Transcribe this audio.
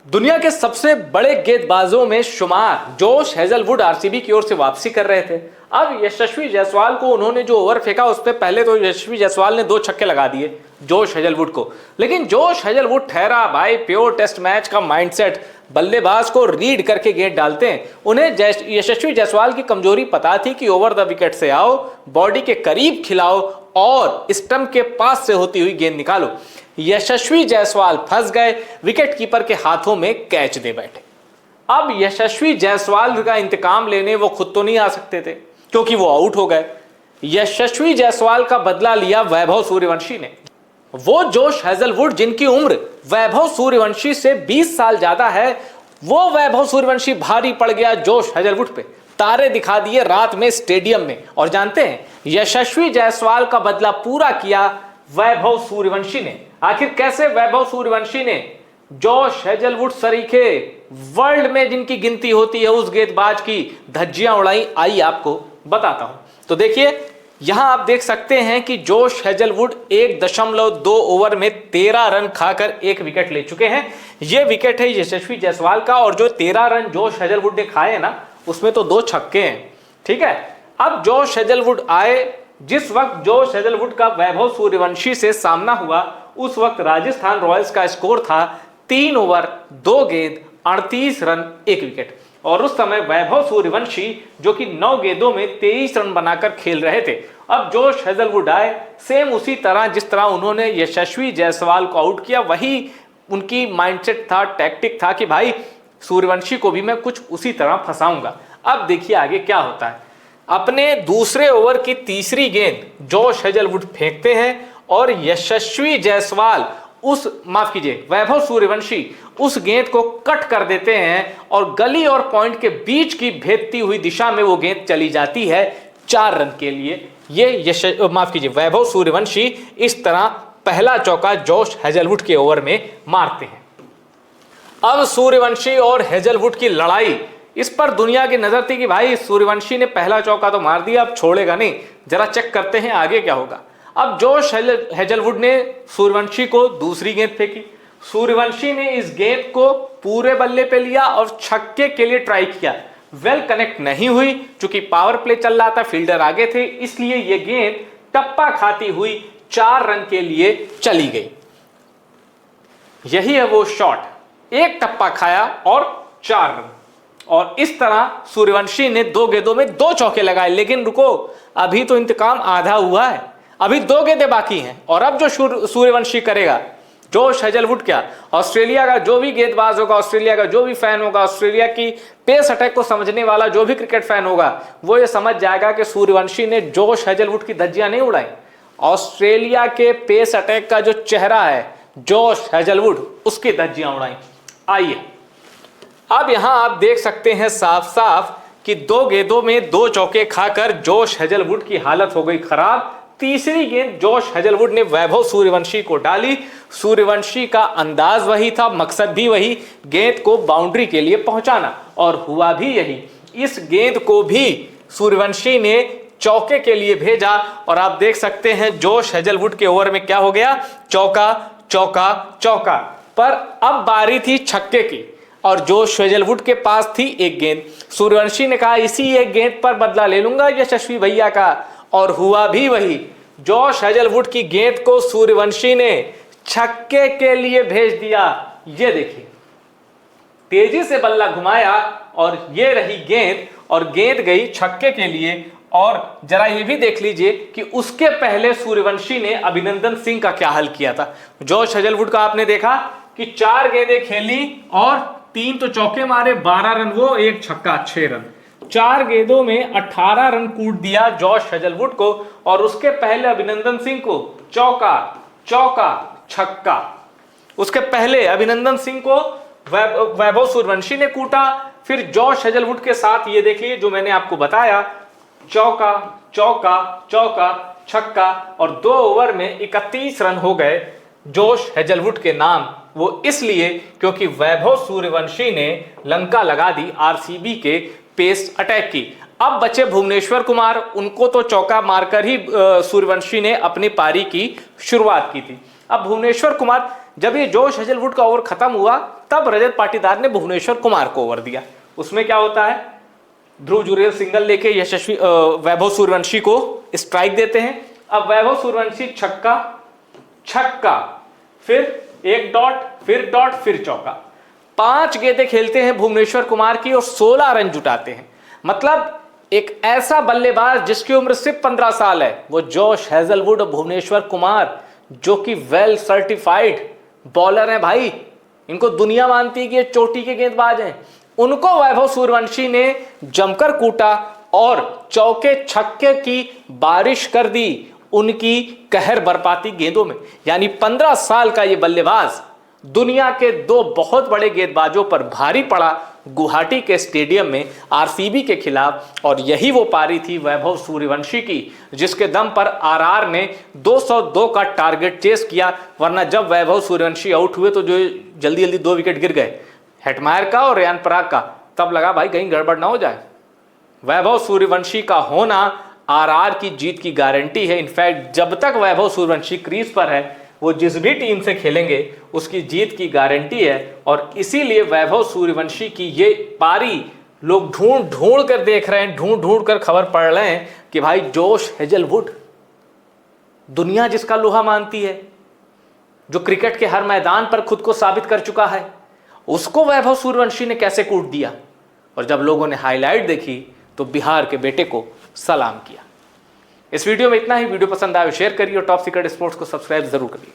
दुनिया के सबसे बड़े गेंदबाजों में शुमार जोश हेजलवुड आरसीबी की ओर से वापसी कर रहे थे। अब यशस्वी जायसवाल को उन्होंने जो ओवर फेंका उस पर पहले तो यशस्वी जायसवाल ने 2 छक्के लगा दिए जोश हेजलवुड को, लेकिन जोश हेजलवुड ठहरा भाई प्योर टेस्ट मैच का माइंडसेट, बल्लेबाज को रीड करके गेंद डालते हैं। उन्हें यशस्वी जायसवाल की कमजोरी पता थी कि ओवर द विकेट से आओ, बॉडी के करीब खिलाओ और स्टंप के पास से होती हुई गेंद निकालो। यशस्वी जायसवाल फंस गए, विकेट कीपर के हाथों में कैच दे बैठे। अब यशस्वी जायसवाल का इंतकाम लेने वो खुद तो नहीं आ सकते थे क्योंकि वो आउट हो गए। यशस्वी जायसवाल का बदला लिया वैभव सूर्यवंशी ने। वो जोश हेजलवुड जिनकी उम्र वैभव सूर्यवंशी से 20 साल ज्यादा है, वो वैभव सूर्यवंशी भारी पड़ गया जोश हेजलवुड पे। तारे दिखा दिए रात में स्टेडियम में। और जानते हैं यशस्वी जायसवाल का बदला पूरा किया वैभव सूर्यवंशी ने। आखिर कैसे वैभव सूर्यवंशी ने जोश हेजलवुड सरीखे वर्ल्ड में जिनकी गिनती होती है उस गेंदबाज की धज्जियां उड़ाई, आई आपको बताता हूं। तो देखिए यहां आप देख सकते हैं कि जोश हेजलवुड 1.2 ओवर में 13 रन खाकर 1 विकेट ले चुके हैं। यह विकेट है यशस्वी जायसवाल का, और जो 13 रन जोश हेजलवुड ने खाए हैं ना, उसमें तो 2 छक्के हैं। ठीक है, अब जोश हेजलवुड आए। जिस वक्त जोश हेजलवुड का वैभव सूर्यवंशी से सामना हुआ उस वक्त राजस्थान रॉयल्स का स्कोर था 3 ओवर 2 गेंद 38 रन 1 विकेट, और उस समय वैभव सूर्यवंशी जो कि 9 गेंदों में 23 रन बनाकर खेल रहे थे। अब जोश हेजलवुड आए, सेम उसी तरह जिस तरह उन्होंने यशस्वी जायसवाल को आउट किया, वही उनकी माइंडसेट था, टैक्टिक था कि भाई सूर्यवंशी को भी मैं कुछ उसी तरह फंसाऊंगा। अब देखिए आगे क्या होता है। अपने दूसरे ओवर की तीसरी गेंद जोश हेजलवुड फेंकते हैं और यशस्वी जायसवाल वैभव सूर्यवंशी उस गेंद को कट कर देते हैं और गली और पॉइंट के बीच की भेदती हुई दिशा में वो गेंद चली जाती है 4 रन के लिए। ये वैभव सूर्यवंशी इस तरह पहला चौका जोश हेजलवुड के ओवर में मारते हैं। अब सूर्यवंशी और हेजलवुड की लड़ाई, इस पर दुनिया की नजर थी कि भाई सूर्यवंशी ने पहला चौका तो मार दिया, अब छोड़ेगा नहीं, जरा चेक करते हैं आगे क्या होगा। अब जोश हेजलवुड ने सूर्यवंशी को दूसरी गेंद फेंकी। सूर्यवंशी ने इस गेंद को पूरे बल्ले पे लिया और छक्के के लिए ट्राई किया। वेल कनेक्ट नहीं हुई, चूंकि पावर प्ले चल रहा था, फील्डर आगे थे, इसलिए यह गेंद टप्पा खाती हुई 4 रन के लिए चली गई। यही है वो शॉट, एक टप्पा खाया और 4 रन। और इस तरह सूर्यवंशी ने 2 गेंदों में 2 चौके लगाए। लेकिन रुको, अभी तो इंतकाम आधा हुआ है, अभी 2 गेंदें बाकी हैं। और अब जो सूर्यवंशी करेगा, जोश हेजलवुड क्या, ऑस्ट्रेलिया का जो भी गेंदबाज होगा, ऑस्ट्रेलिया का जो भी फैन होगा, ऑस्ट्रेलिया की पेस अटैक को समझने वाला जो भी क्रिकेट फैन होगा, वो ये समझ जाएगा कि सूर्यवंशी ने जोश हेजलवुड की धज्जियां नहीं उड़ाई। ऑस्ट्रेलिया के पेस अटैक का जो चेहरा है जोश हेजलवुड, उसकी धज्जियां उड़ाई। आइए अब यहां आप देख सकते हैं साफ साफ कि 2 गेंदों में 2 चौके खाकर जोश हेजलवुड की हालत हो गई खराब। तीसरी गेंद जोश हेजलवुड ने वैभव सूर्यवंशी को डाली। सूर्यवंशी का अंदाज वही था, मकसद भी वही, गेंद को बाउंड्री के लिए पहुंचाना, और हुआ भी यही। इस गेंद को भी सूर्यवंशी ने चौके के लिए भेजा, और आप देख सकते हैं जोश हेजलवुड के ओवर में क्या हो गया, चौका चौका चौका। पर अब बारी थी छक्के की, और जोश हेजलवुड के पास थी एक गेंद। सूर्यवंशी ने कहा इसी एक गेंद पर बदला ले लूंगा यशस्वी भैया का, और हुआ भी वही। जोश हेजलवुड की गेंद को सूर्यवंशी ने छक्के के लिए भेज दिया। ये देखिए, तेजी से बल्ला घुमाया और ये रही गेंद, और गेंद गई छक्के के लिए। और जरा ये भी देख लीजिए कि उसके पहले सूर्यवंशी ने अभिनंदन सिंह का क्या हल किया था। जोश हेजलवुड का आपने देखा कि 4 गेंदें खेली और 3 तो चौके मारे, 12 रन वो, 1 छक्का, 6 रन। 4 गेंदों में 18 रन कूट दिया जोश हेजलवुड को, और उसके पहले अभिनंदन सिंह को चौका चौका छक्का। उसके पहले अभिनंदन सिंह को वैभव सूर्यवंशी ने कूटा। फिर जोश हेजलवुड के साथ ये देखिए जो मैंने आपको बताया, चौका चौका चौका छक्का, और 2 ओवर में 31 रन हो गए जोश हेजलवुड के नाम। वो इसलिए क्योंकि वैभव सूर्यवंशी ने लंका लगा दी आरसीबी के पेस अटैक की। अब बचे भुवनेश्वर कुमार, उनको तो चौका मारकर ही सूर्यवंशी ने अपनी पारी की शुरुआत की थी। अब भुवनेश्वर कुमार जब ये जोश हेजलवुड का ओवर खत्म हुआ तब रजत पाटीदार ने भुवनेश्वर कुमार को ओवर दिया। उसमें क्या होता है, ध्रुव जुरेल सिंगल लेके यशस्वी वैभव सूर्यवंशी को स्ट्राइक देते हैं। अब वैभव सूर्यवंशी छक्का छक्का, फिर एक डॉट, फिर डॉट, फिर चौका, 5 गेंदें खेलते हैं भुवनेश्वर कुमार की और 16 रन जुटाते हैं। मतलब एक ऐसा बल्लेबाज जिसकी उम्र सिर्फ 15 साल है, वो जोश हेजलवुड और भुवनेश्वर कुमार जो कि वेल सर्टिफाइड बॉलर हैं भाई, इनको दुनिया मानती है कि ये चोटी के गेंदबाज हैं, उनको वैभव सूर्यवंशी ने जमकर कूटा और चौके छक्के की बारिश कर दी उनकी कहर बरपाती गेंदों में। यानी 15 साल का ये बल्लेबाज दुनिया के 2 बहुत बड़े गेंदबाजों पर भारी पड़ा गुवाहाटी के स्टेडियम में आरसीबी के खिलाफ, और यही वो पारी थी वैभव सूर्यवंशी की जिसके दम पर आरआर ने 202 का टारगेट चेस किया। वरना जब वैभव सूर्यवंशी आउट हुए तो जो जल्दी जल्दी 2 विकेट गिर गए, हेटमायर का और रेयान पराग का, तब लगा भाई कहीं गड़बड़ ना हो जाए। वैभव सूर्यवंशी का होना आरआर की जीत की गारंटी है। इनफैक्ट जब तक वैभव सूर्यवंशी क्रीज पर है वो जिस भी टीम से खेलेंगे उसकी जीत की गारंटी है। और इसीलिए वैभव सूर्यवंशी की ये पारी लोग ढूंढ ढूंढ कर देख रहे हैं, ढूंढ ढूंढ कर खबर पढ़ रहे हैं कि भाई जोश हेजलवुड, दुनिया जिसका लोहा मानती है, जो क्रिकेट के हर मैदान पर खुद को साबित कर चुका है, उसको वैभव सूर्यवंशी ने कैसे कूट दिया। और जब लोगों ने हाईलाइट देखी तो बिहार के बेटे को सलाम किया। इस वीडियो में इतना ही। वीडियो पसंद आए शेयर करिए और टॉप सीक्रेट स्पोर्ट्स को सब्सक्राइब जरूर करिए।